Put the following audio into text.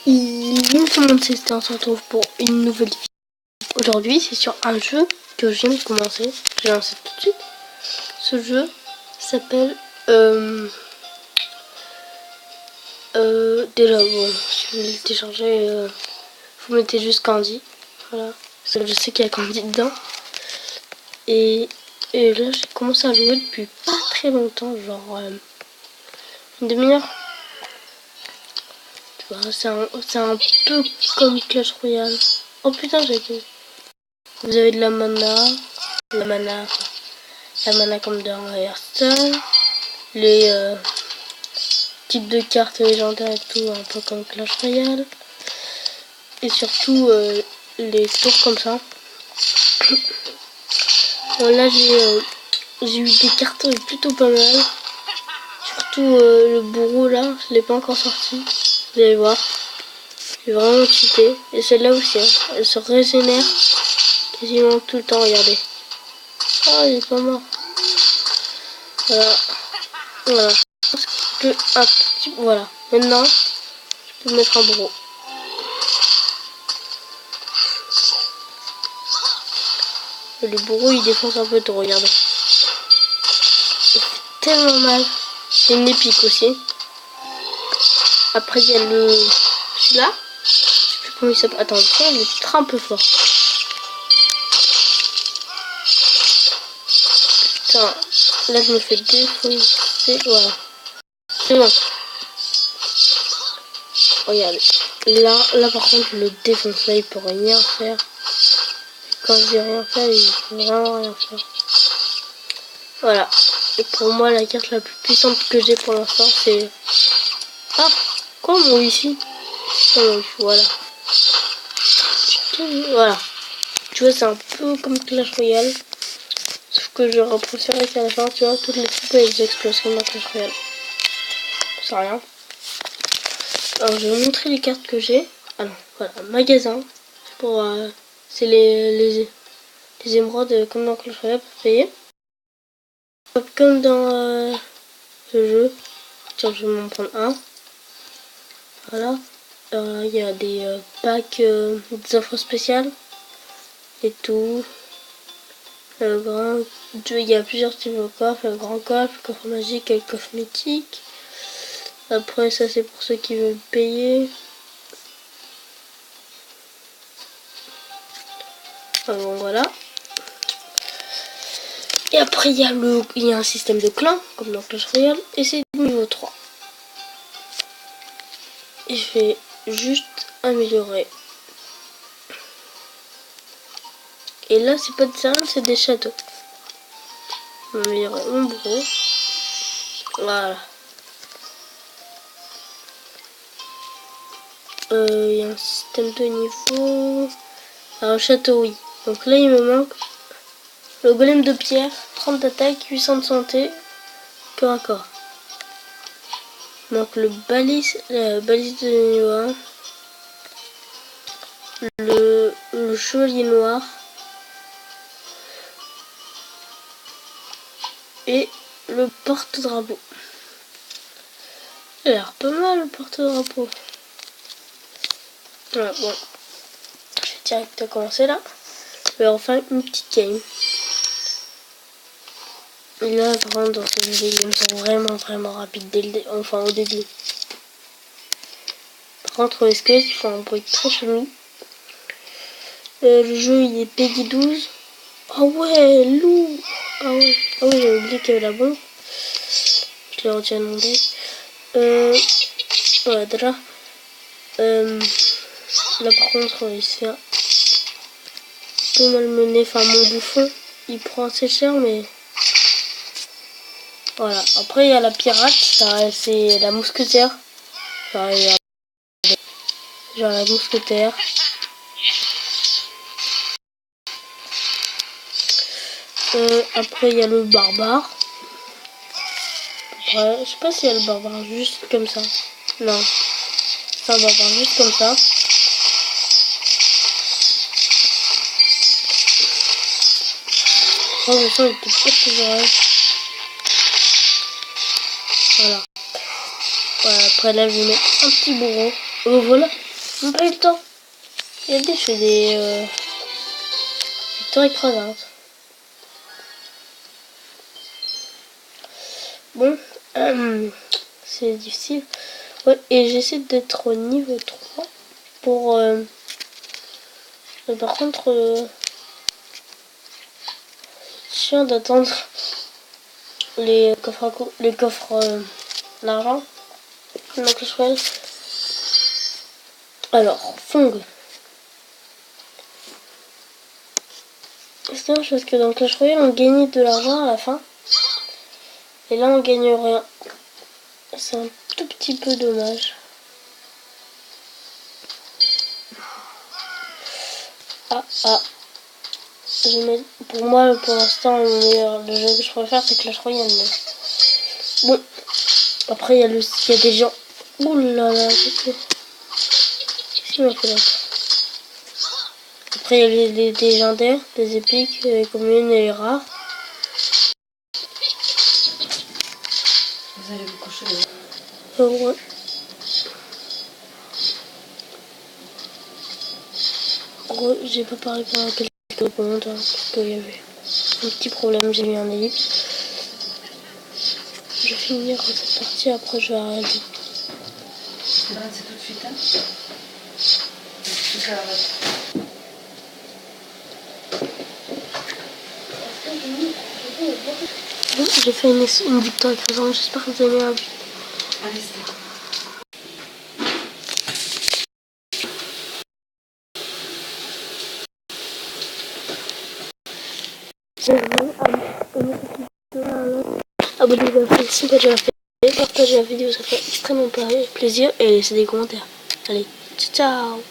Salut tout le monde, c'est Star, on se retrouve pour une nouvelle vidéo. Aujourd'hui, c'est sur un jeu que je viens de commencer. J'ai lancé tout de suite. Ce jeu s'appelle déjà bon, si vous voulez le télécharger, vous mettez juste Candy. Voilà, parce que je sais qu'il y a Candy dedans. Et là, j'ai commencé à jouer depuis pas très longtemps, genre une demi-heure. C'est un peu comme Clash Royale. Oh putain, j'ai été. Vous avez de la mana comme dans Hearthstone, les types de cartes légendaires et tout, un peu comme Clash Royale, et surtout les tours comme ça. Bon, là j'ai eu des cartes plutôt pas mal, surtout le bourreau là, je l'ai pas encore sorti, vous allez voir, j'ai vraiment cheaté, et celle-là aussi, hein. Elle se régénère quasiment tout le temps, regardez. Oh, il est pas mort. Voilà. Que un petit... Voilà. Maintenant, je peux mettre un bourreau. Et le bourreau, il défonce un peu tout, regardez. Il fait tellement mal. C'est une épique aussi. Après, il y a le... Celui-là. Je sais plus comment il s'appelle. Attends, il est un peu fort. Putain. Là, je me fais défoncer. Voilà. C'est bon. Regardez. Là, par contre, je le défonce. Là, il peut rien faire. Quand je dis rien faire, il peut vraiment rien faire. Voilà. Et pour moi, la carte la plus puissante que j'ai pour l'instant, c'est... Ah, quoi mon ici? Voilà. Voilà. Tu vois, c'est un peu comme Clash Royale. Sauf que j'aurais préféré qu'à la fin, tu vois, toutes les troupes elles explosent comme dans Clash Royale. C'est rien. Alors, je vais vous montrer les cartes que j'ai. Alors, voilà. Magasin. C'est pour... c'est les émeraudes comme dans Clash Royale pour payer. Comme dans ce jeu. Tiens, je vais m'en prendre un. Voilà. Il y a des packs, des offres spéciales et tout. Il y a plusieurs types de coffres. Le grand coffre, le coffre magique et le coffre mythique. Après, ça c'est pour ceux qui veulent payer. Bon, voilà. Et après, il y a un système de clans, comme dans Clash Royale, et c'est niveau 3. Et je vais juste améliorer. Et là, c'est pas des salles, c'est des châteaux. Je vais améliorer mon bureau. Voilà. Il y a un système de niveau. Alors, château, oui. Donc là, il me manque le golem de pierre, 30 d'attaque, 800 de santé, corps à corps. Donc le balise de niveau 1, le chevalier noir et le porte-drapeau. Il a l'air pas mal le porte-drapeau. Voilà, bon. Je vais direct commencer là. Je vais enfin une petite game. Et là, vraiment, dans cette vidéo, ils sont vraiment rapides enfin au début. Par contre, les squelettes, ils font un bruit très chelou. Le jeu, il est Peggy 12. Ah ouais, loup. Ah ouais, j'ai oublié qu'il y avait la bombe. Je l'ai retiré de mon deck. Ouais, déjà. Là, par contre, il se fait un peu malmener. Enfin, mon bouffon, il prend assez cher, mais... Voilà. Après, il y a la pirate. C'est la mousquetaire. Enfin, il y a... Genre la mousquetaire. Après, il y a le barbare. Ouais, je sais pas s'il y a le barbare juste comme ça. Non. C'est un barbare juste comme ça. Oh, le son, il te pète tes oreilles. Voilà. Voilà. Après, là, je vais mettre un petit bourreau. Oh, voilà. On n'a pas eu le temps. Regardez, je fais des victoires écrasantes. Bon, c'est difficile. Ouais, et j'essaie d'être au niveau 3 pour... mais par contre, je viens d'attendre les coffres d'argent. Donc je choisis. Alors, Fong. C'est dommage parce que dans Clash Royale, on gagnait de l'argent à la fin. Et là, on gagne rien. C'est un tout petit peu dommage. Ah. Pour moi, pour l'instant, le jeu que je préfère, c'est Clash Royale. Mais... Bon. Après, il y a des gens... Ouh là là, qu'est-ce qu'il m'a fait là? Après, il y a les légendaires, les épiques, les communes et les rares. Vous allez vous coucher là. Ouais. Ouais, j'ai pas parlé pendant quelques secondes parce qu'il y avait un petit problème, j'ai mis un ellipse. Je vais finir cette partie, après je vais arrêter. C'est tout de suite, hein? Tout ça arrête. Bon, j'ai fait une victoire écrasante, j'espère que vous avez bien vu. Allez, c'est Abonnez-vous à la chaîne si vous avez déjà fait. Partagez la vidéo, ça fait extrêmement plaisir. Et laissez des commentaires. Allez, ciao ciao.